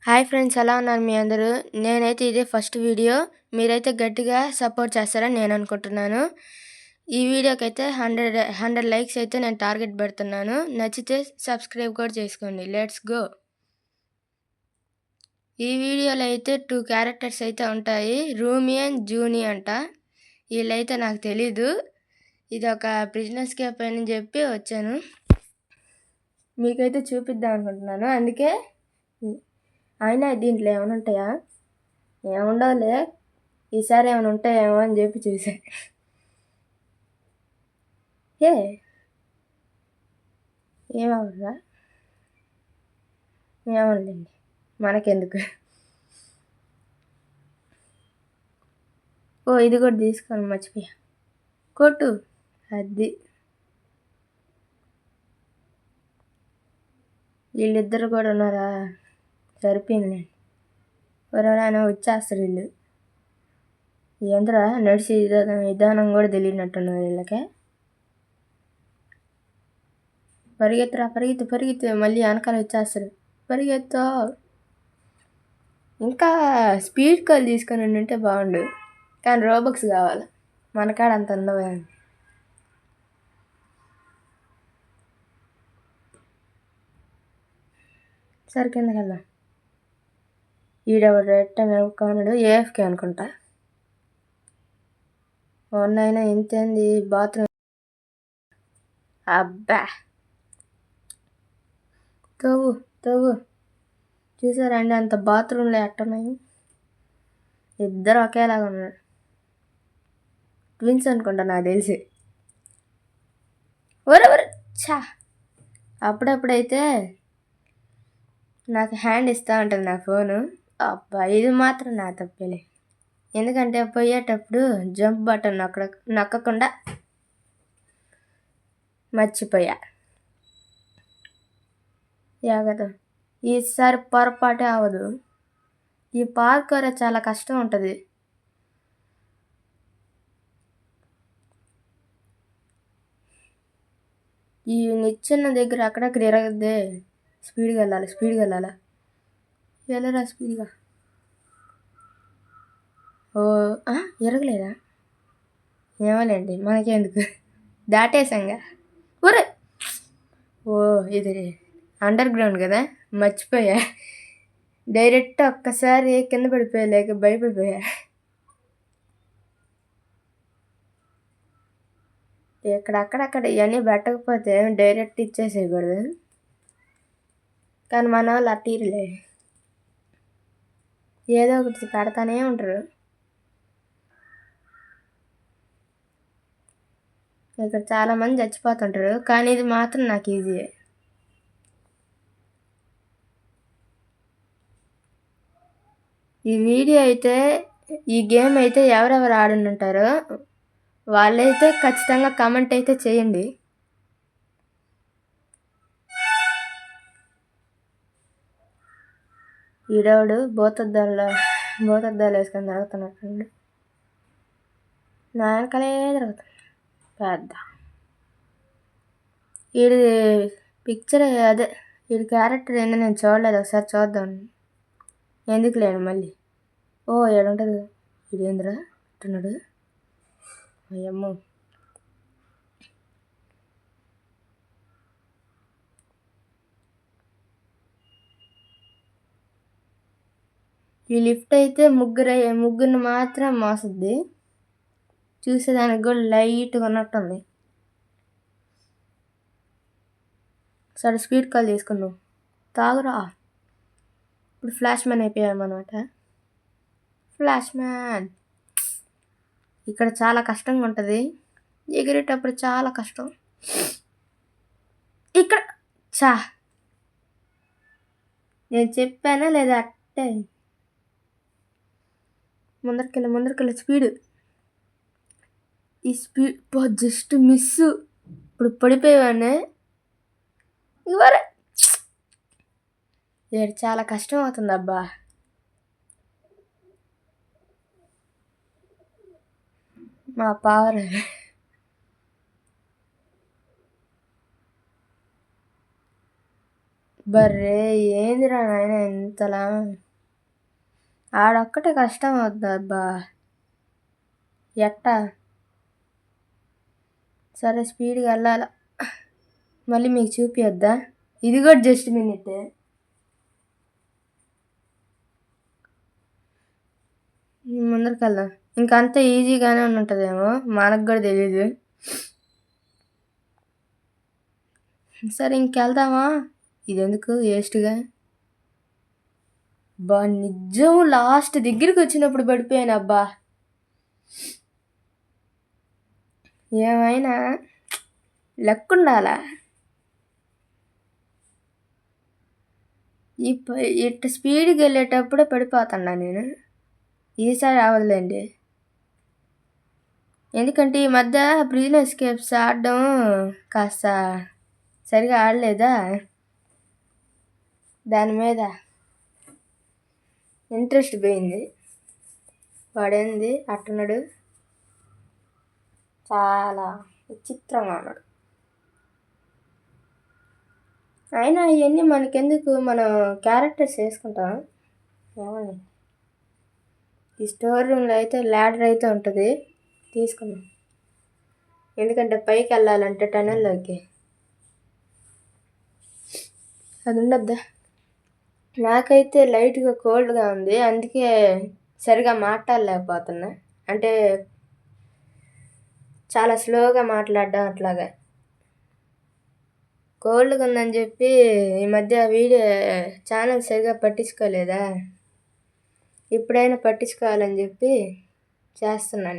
Hi friends, ఎలా ఉన్నారు మీ అందరూ? నేనైతే ఇదే ఫస్ట్ వీడియో. మీరైతే గట్టిగా సపోర్ట్ చేస్తారని నేను అనుకుంటున్నాను. ఈ వీడియోకైతే 100 లైక్స్ అయితే నేను టార్గెట్ పెడుతున్నాను. నచ్చితే సబ్స్క్రైబ్ కూడా చేసుకోండి. Let's go. ఈ వీడియోలో అయితే 2 క్యారెక్టర్స్ అయితే ఉంటాయి. రూమీ అండ్ జూనీ అంట. వీళ్ళైతే నాకు తెలీదు. ఇది ఒక బిజినెస్ క్యాప్ అని చెప్పి వచ్చాను. మీకైతే చూపిద్దాం అనుకుంటున్నాను. అందుకే అయినా దీంట్లో ఏమైనా ఉంటాయా? ఏముండవులే, ఈసారి ఏమైనా ఉంటాయేమో అని చెప్పి చూసా. ఏమవ్వరా? ఏమవునండి, మనకెందుకు. ఓ, ఇది కూడా తీసుకోండి, మర్చిపోయా. కొట్టు. అది వీళ్ళిద్దరు కూడా ఉన్నారా? సరిపోయింది. ఎవరైనా వచ్చేస్తారు వీళ్ళు. ఏంద్రా నడిచి విధానం కూడా తెలియనట్టున్నారు వీళ్ళకే. పరిగెత్తురా, పరిగెత్తు. మళ్ళీ వెనకాల వచ్చేస్తారు. పరిగెత్తు. ఇంకా స్పీడ్ కాల్ తీసుకొని ఉంటే బాగుండు, కానీ రోబక్స్ కావాలి. మనకాడ అంత ఉండవు. సరే, కిందకి వెళ్దాం. ఈడెవడు రెట్ట నడుపుకున్నాడు, ఏఎఫ్కే అనుకుంటా. ఉన్నైనా ఇంతేంది బాత్రూమ్. అబ్బా, తవ్వు. చూసారండి అంత బాత్రూంలో ఎట్టున్నాయి. ఇద్దరు ఒకేలాగా ఉన్నారు. ట్విన్స్ అనుకుంటా నాకు తెలిసి. ఒరే చా, అప్పుడప్పుడైతే నాకు హ్యాండ్ ఇస్తూ ఉంటుంది నా ఫోను. అబ్బా, ఇది మాత్రం నా తప్పేలే. ఎందుకంటే పోయేటప్పుడు జంప్ బటన్ నొక్కకుండా మర్చిపోయా. యాగదు, ఈసారి పొరపాటే అవ్వదు. ఈ పార్కర్ చాలా కష్టం ఉంటుంది. ఈ నిచ్చెన దగ్గర అక్కడక్కడ ఇరగద్దే. స్పీడ్గా వెళ్ళాలా. వెళ్ళరా స్పీడ్గా. ఓ, ఇరగలేదా? ఏమోలేండి, మనకెందుకు. దాటేసంగా. ఊరే. ఓ, ఇది అండర్ గ్రౌండ్ కదా, మర్చిపోయా. డైరెక్ట్ ఒక్కసారి కింద పడిపోయా, లేక భయపడిపోయా. ఇక్కడ అక్కడక్కడ ఇవన్నీ పెట్టకపోతే డైరెక్ట్ ఇచ్చేసేయకూడదు, కానీ మన వాళ్ళు అట్టీరులే, ఏదో ఒకటి పెడతానే ఉంటారు. ఇక్కడ చాలామంది చచ్చిపోతుంటారు, కానీ ఇది మాత్రం నాకు ఈజీయే. ఈ వీడియో అయితే, ఈ గేమ్ అయితే ఎవరెవరు ఆడుంటారో వాళ్ళైతే ఖచ్చితంగా కామెంట్ అయితే చేయండి. ఈడవాడు భూతద్దాలు వేసుకొని తిరుగుతున్నట్టుండి నా వెనకాలే తిరుగుతాడు పెద్ద. వీడి పిక్చర్ అదే, వీడి క్యారెక్టర్ ఏంటో నేను చూడలేదు, ఒకసారి చూద్దాం. ఎందుకు లేను మళ్ళీ. ఓ, ఏడుంటుంది. ఇదేంద్రా అంటున్నాడు. అయ్యమ్మో, ఈ లిఫ్ట్ అయితే ముగ్గురిని మాత్రం మోసుద్ది. చూసేదానికి కూడా లైట్గా ఉన్నట్టుంది. సరే, స్పీడ్ కాల్ తీసుకున్నాం. తాగురా. ఇప్పుడు ఫ్లాష్ మ్యాన్ అయిపోయామన్నమాట. Flash man. ఇక్కడ చాలా కష్టంగా ఉంటుంది, ఎగిరేటప్పుడు చాలా కష్టం. ఇక్కడ నేను చెప్పానా లేదా? అట్టే ముందరికెళ్ళి స్పీడ్. ఈ స్పీడ్ జస్ట్ మిస్. ఇప్పుడు పడిపోయానే. ఇవరే చాలా కష్టం అవుతుంది అబ్బా. మా పవర్. బర్రే ఏందిరా నాయన ఇంతలా ఆడొక్కటే కష్టం అవుద్దబ్బా ఎట్టా సరే స్పీడ్గా వెళ్ళాల మళ్ళీ మీకు చూపియొద్దా ఇది కూడా జస్ట్ మినిట్ ముందరికి వెళ్దాం ఇంకా అంతా ఈజీగానే ఉంటుందేమో మనకు కూడా తెలీదు సరే ఇంకెళ్దామా ఇది ఎందుకు వేస్ట్గా బా నిజం లాస్ట్ దగ్గరికి వచ్చినప్పుడు పడిపోయాను అబ్బా ఏమైనా లెక్కుండాలా ఇట్ట స్పీడ్కి వెళ్ళేటప్పుడే పడిపోతున్నా నేను ఈసారి అవ్వదులేండి ఎందుకంటే ఈ మధ్య ప్రిజన్ ఎస్కేప్స్ ఆడడం కాస్త సరిగా ఆడలేదా దాని మీద ఇంట్రెస్ట్ పోయింది వాడేంది అట్టున్నాడు చాలా విచిత్రంగా ఉన్నాడు అయినా ఇవన్నీ మనకెందుకు మనం క్యారెక్టర్స్ వేసుకుంటాం ఏమని ఈ స్టోర్ రూమ్లో అయితే ల్యాడర్ అయితే ఉంటుంది తీసుకుందాం ఎందుకంటే పైకి వెళ్ళాలంటే టనల్లోకి అది ఉండద్దా నాకైతే లైట్గా కోల్డ్గా ఉంది అందుకే సరిగా మాట్లాడలేకపోతున్నా అంటే చాలా స్లోగా మాట్లాడడం అట్లాగా కోల్డ్గా ఉందని చెప్పి ఈ మధ్య వీడియో ఛానల్ సరిగా పట్టించుకోలేదా ఇప్పుడైనా పట్టించుకోవాలని చెప్పి చేస్తున్నా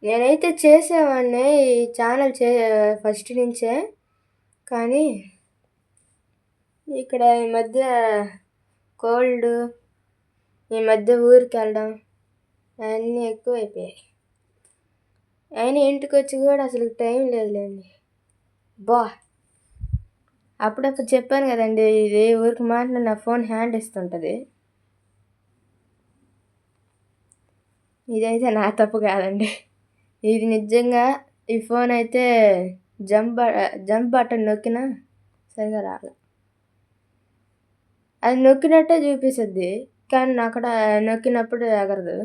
నేనైతే చేసేవాడిని ఈ ఛానల్ ఫస్ట్ నుంచే కానీ ఇక్కడ ఈ మధ్య కోల్డ్ ఈ మధ్య ఊరికి వెళ్ళడం అన్నీ ఎక్కువైపోయాయి అయినా ఇంటికి వచ్చి కూడా అసలు టైం లేదులేండి బా అప్పుడప్పుడు చెప్పాను కదండి ఇది ఊరికి మాట్లాడి నా ఫోన్ హ్యాండ్ ఇస్తుంటుంది ఇదైతే నా తప్పు కాదండి ఇది నిజంగా ఈ ఫోన్ అయితే జంప్ బటన్ నొక్కినా సరిగా రాలే అది నొక్కినట్టే చూపిస్తుంది కానీ అక్కడ నొక్కినప్పుడు ఎగరదు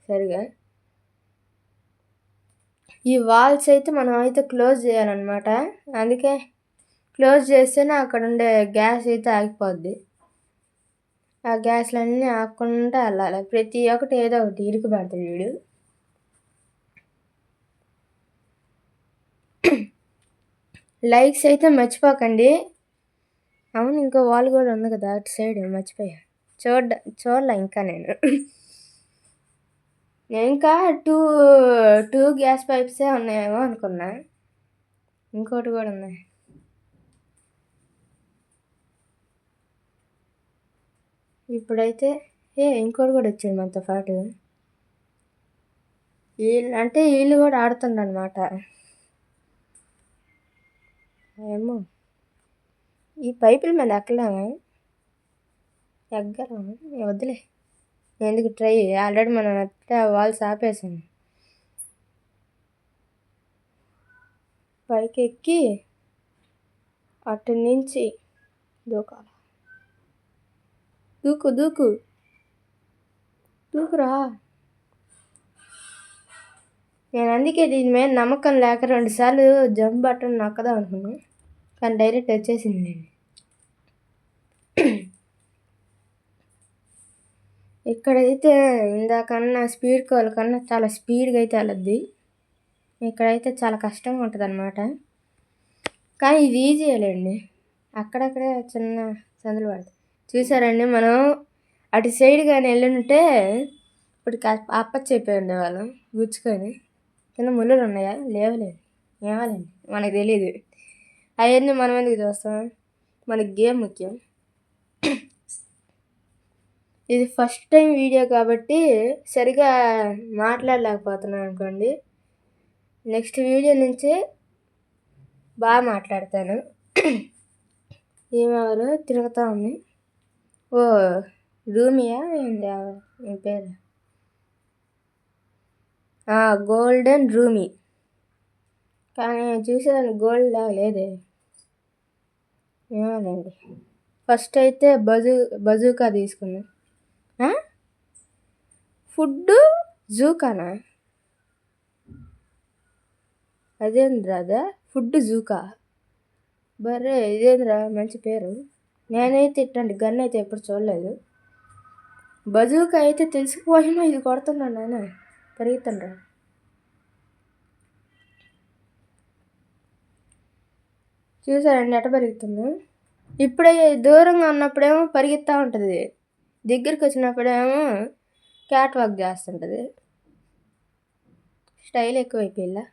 సరిగా ఈ వాల్స్ అయితే మనం అయితే క్లోజ్ చేయాలన్నమాట అందుకే క్లోజ్ చేస్తేనే అక్కడ ఉండే గ్యాస్ అయితే ఆగిపోద్ది ఆ గ్యాస్లన్నీ ఆగకుండా వెళ్ళాలి ప్రతి ఒక్కటి ఏదో ఒకటి ఇరుకు పడుతుంది వీడు లైక్స్ అయితే మర్చిపోకండి అవును ఇంకో వాల్ కూడా ఉంది కదా అటు సైడ్ మర్చిపోయా చూడలే ఇంకా నేను ఇంకా టూ గ్యాస్ పైప్సే ఉన్నాయేమో అనుకున్నా ఇంకోటి కూడా ఉన్నాయి ఇప్పుడైతే ఇంకోటి కూడా వచ్చింది మనతో పాటు వీళ్ళు కూడా ఆడుతుండ్రు అనమాట ఏమో ఈ పైపుల మీద ఎక్కలేము ఎగ్గరము వద్దులే ఎందుకు ట్రై ఆల్రెడీ మనం వాల్స్ ఆపేసాము పైకి ఎక్కి అటు నుంచి దూకాలి దూకురా నేను అందుకే దీని మీద నమ్మకం లేక 2 సార్లు జంప్ బటన్ నొక్కదాం అనుకున్నాను కానీ డైరెక్ట్ వచ్చేసింది నేను ఇక్కడైతే ఇందాకన్నా స్పీడ్ కాల్ కన్నా చాలా స్పీడ్గా అయితే వెళ్ళద్ది ఇక్కడైతే చాలా కష్టంగా ఉంటుంది అనమాట కానీ ఇది ఈజీలేండి అక్కడక్కడే చిన్న సందులు పడుతుంది చూసారండి మనం అటు సైడ్ కానీ వెళ్ళుంటే ఇప్పుడు అప్పచెప్పి ఉండేవాళ్ళం గుచ్చుకొని కింద ముళ్ళులు ఉన్నాయా లేవలేదు ఏమాలండి మనకు తెలియదు అవన్నీ మనం ఎందుకు చూస్తాం మనకి గేమ్ ముఖ్యం ఇది ఫస్ట్ టైం వీడియో కాబట్టి సరిగా మాట్లాడలేకపోతున్నాను అనుకోండి నెక్స్ట్ వీడియో నుంచి బాగా మాట్లాడతాను ఏమెవరు తిరుగుతూ ఉంది ఓ రూమియా ఏంటి ఏం పేరు గోల్డెన్ రూమీ కానీ చూసేదాన్ని గోల్డ్ లాగా లేదే ఏమోనండి. ఫస్ట్ అయితే బజూకా తీసుకున్నాం. ఫుడ్డు జూకానా? అదేంద్రా అదా ఫుడ్ జూకా? బర్రే ఇదేంద్రా మంచి పేరు. నేనైతే ఇట్లాంటి గన్ అయితే ఎప్పుడు చూడలేదు. బజూకా అయితే తెలిసిపోయినా ఇది కొడుతున్నాను నాన్న. పరిగెత్తండ్రా. చూసారండి ఎట్ట పరిగెత్తుందో. ఇప్పుడే దూరంగా ఉన్నప్పుడేమో పరిగెత్తా ఉంటుంది, దగ్గరికి వచ్చినప్పుడేమో క్యాట్ వాక్ చేస్తుంటుంది. స్టైల్ ఎక్కువైపోయిందా?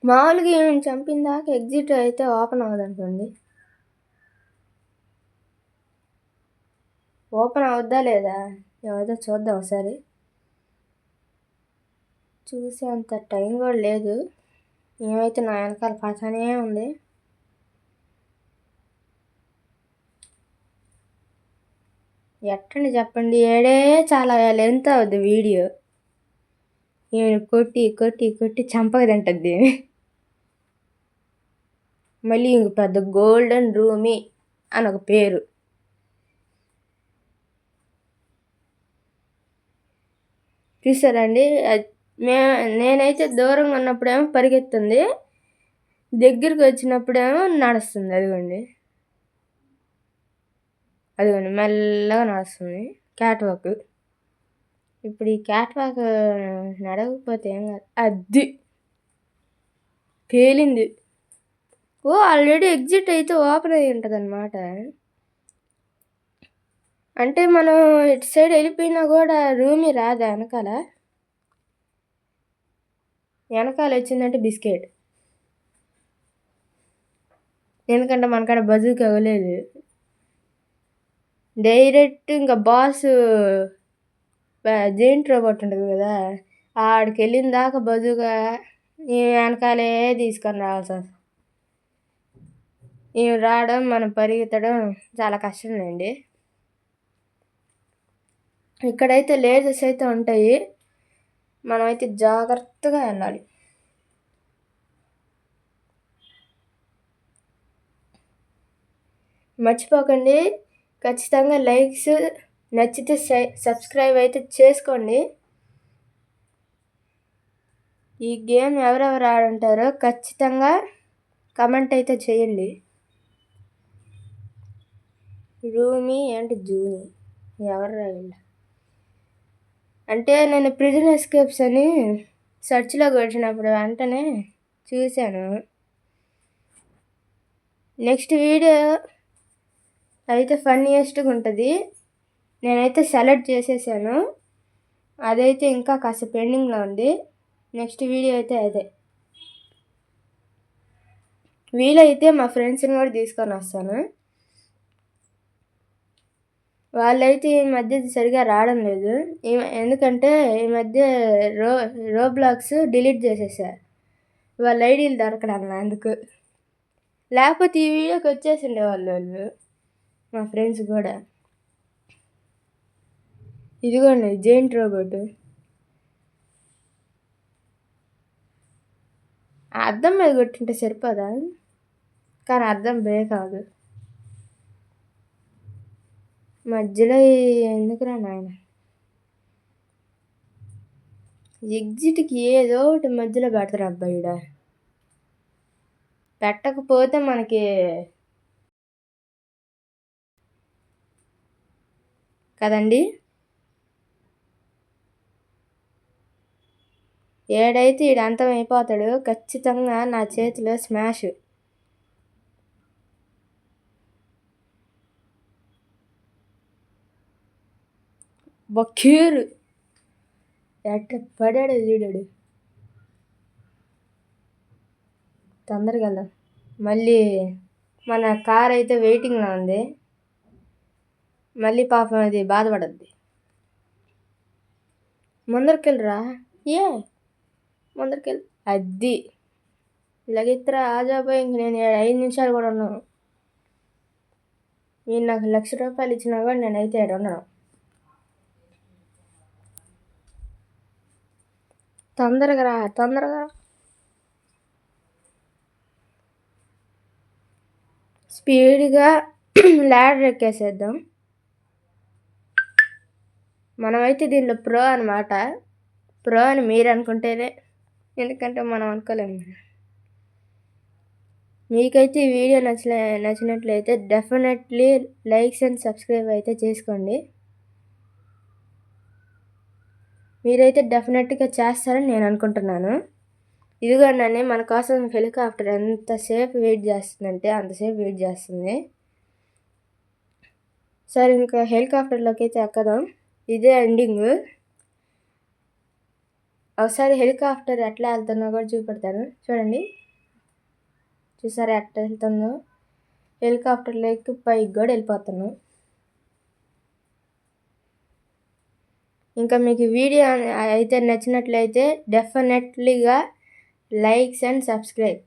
మామూలుగా ఏమి చంపిందాక ఎగ్జిట్ అయితే ఓపెన్ అవ్వదు అనుకోండి. ఓపెన్ అవుద్దా లేదా ఏదో చూద్దాం ఒకసారి. చూసే అంత టైం కూడా లేదు. ఏమైతే నా వెనకాల పడతానే ఉంది. ఎట్టండి చెప్పండి, ఏడే చాలా లెంత్ అవుద్ది వీడియో. నేను కొట్టి కొట్టి కొట్టి చంపక తింటుంది. మళ్ళీ ఇంక పెద్ద గోల్డెన్ రూమీ అని ఒక పేరు. చూసారండి, నేనైతే దూరంగా ఉన్నప్పుడేమో పరిగెత్తుంది, దగ్గరికి వచ్చినప్పుడేమో నడుస్తుంది. అదిగోండి మెల్లగా నడుస్తుంది క్యాట్ వాక్. ఇప్పుడు ఈ క్యాట్ వాక్ నడవకపోతే ఏం కాదు. అది పేలింది. ఆల్రెడీ ఎగ్జిట్ అయితే ఓపెన్ అయ్యి ఉంటుంది అన్నమాట. అంటే మనం ఇటు సైడ్ వెళ్ళిపోయినా కూడా రూమీ రాదా వెనకాల వచ్చిందంటే బిస్కెట్. ఎందుకంటే మనకాడ బజూకి అవ్వలేదు. డైరెక్ట్ ఇంకా బాస్ జెయింట్ రోబోట్ ఉంటుంది కదా, ఆడికి వెళ్ళిన దాకా బజుగా వెనకాలే తీసుకొని రావాల్సి వస్తుంది. ఇవి రావడం మనం పరిగెత్తడం చాలా కష్టంలేండి. ఇక్కడైతే లేజర్స్ అయితే ఉంటాయి, మనమైతే జాగ్రత్తగా వెళ్ళాలి. మర్చిపోకండి, ఖచ్చితంగా లైక్స్, నచ్చితే సబ్స్క్రైబ్ అయితే చేసుకోండి. ఈ గేమ్ ఎవరెవరు ఆడుంటారో ఖచ్చితంగా కమెంట్ అయితే చేయండి. రూమీ అండ్ జూనీ ఎవరు వీళ్ళు అంటే, నేను ప్రిజన్ ఎస్కేప్స్ అని సెర్చ్లో కొట్టినప్పుడు వెంటనే చూశాను. నెక్స్ట్ వీడియో అయితే ఫన్నీయెస్ట్గా ఉంటుంది. నేనైతే సెలెక్ట్ చేసేసాను, అదైతే ఇంకా కాస్త పెండింగ్లో ఉంది. నెక్స్ట్ వీడియో అయితే అదే. వీలైతే మా ఫ్రెండ్స్ని కూడా తీసుకొని వస్తాను. వాళ్ళైతే ఈ మధ్య సరిగా రావడం లేదు, ఎందుకంటే ఈ మధ్య రోబ్లాక్స్ డిలీట్ చేసేసారు, వాళ్ళ ఐడీలు దొరకడం అందుకు. లేకపోతే ఈ వీడియోకి వచ్చేసిండే వాళ్ళు మా ఫ్రెండ్స్ కూడా. ఇదిగోండి జెయింట్ రోబోట్. అద్దం మీద కొట్టింటే సరిపోదా? కానీ అద్దం బ్రేక్ అవ్వదు. మధ్యలో ఎందుకురా నాయన, ఎగ్జిట్కి ఏదో ఒకటి మధ్యలో పెడతారు అబ్బాయిడ. పెట్టకపోతే మనకి కదండి. ఏడైతే ఈడు అంతం అయిపోతాడు ఖచ్చితంగా నా చేతిలో స్మాష్. బొక్యూరు ఎట్ట పడాడు చూడాడు. తొందరగా వెళ్దాం. మళ్ళీ మన కార్ అయితే వెయిటింగ్లో ఉంది, మళ్ళీ పాపం అది బాధపడద్ది. ముందరికెళ్ళరా, ముందరికెళ్ళి అది లగిత్రా ఆజాపోయి. ఇంక నేను 5 నిమిషాలు కూడా ఉన్నాను. మీరు నాకు 1,00,000 రూపాయలు ఇచ్చినా కూడా నేనైతే ఇక్కడ ఉన్నాను. తొందరగా రా. స్పీడ్గా ల్యాడర్ ఎక్కేసేద్దాం. మనమైతే దీనిలో ప్రో అనమాట. ప్రో అని మీరు అనుకుంటేనే, ఎందుకంటే మనం అనుకోలేము. మీకైతే ఈ వీడియో నచ్చినట్లయితే డెఫినెట్లీ లైక్స్ అండ్ సబ్స్క్రైబ్ అయితే చేసుకోండి. మీరైతే డెఫినెట్గా చేస్తారని నేను అనుకుంటున్నాను. ఇదిగోండి, మన కోసం హెలికాప్టర్ ఎంతసేపు వెయిట్ చేస్తుందంటే అంతసేపు వెయిట్ చేస్తుంది. సరే, ఇంకా హెలికాప్టర్లోకి అయితే ఎక్కదాం. ఇదే ఎండింగ్. ఒకసారి హెలికాప్టర్ ఎట్లా వెళ్తుందో కూడా చూపెడతాను. చూడండి, చూసారా ఎట్లా వెళ్తుందో. హెలికాప్టర్లోకి పైకి కూడా వెళ్ళిపోతాను. ఇంకా మీకు వీడియో అయితే నచ్చినట్లయితే డెఫినెట్లీగా లైక్స్ అండ్ సబ్స్క్రైబ్.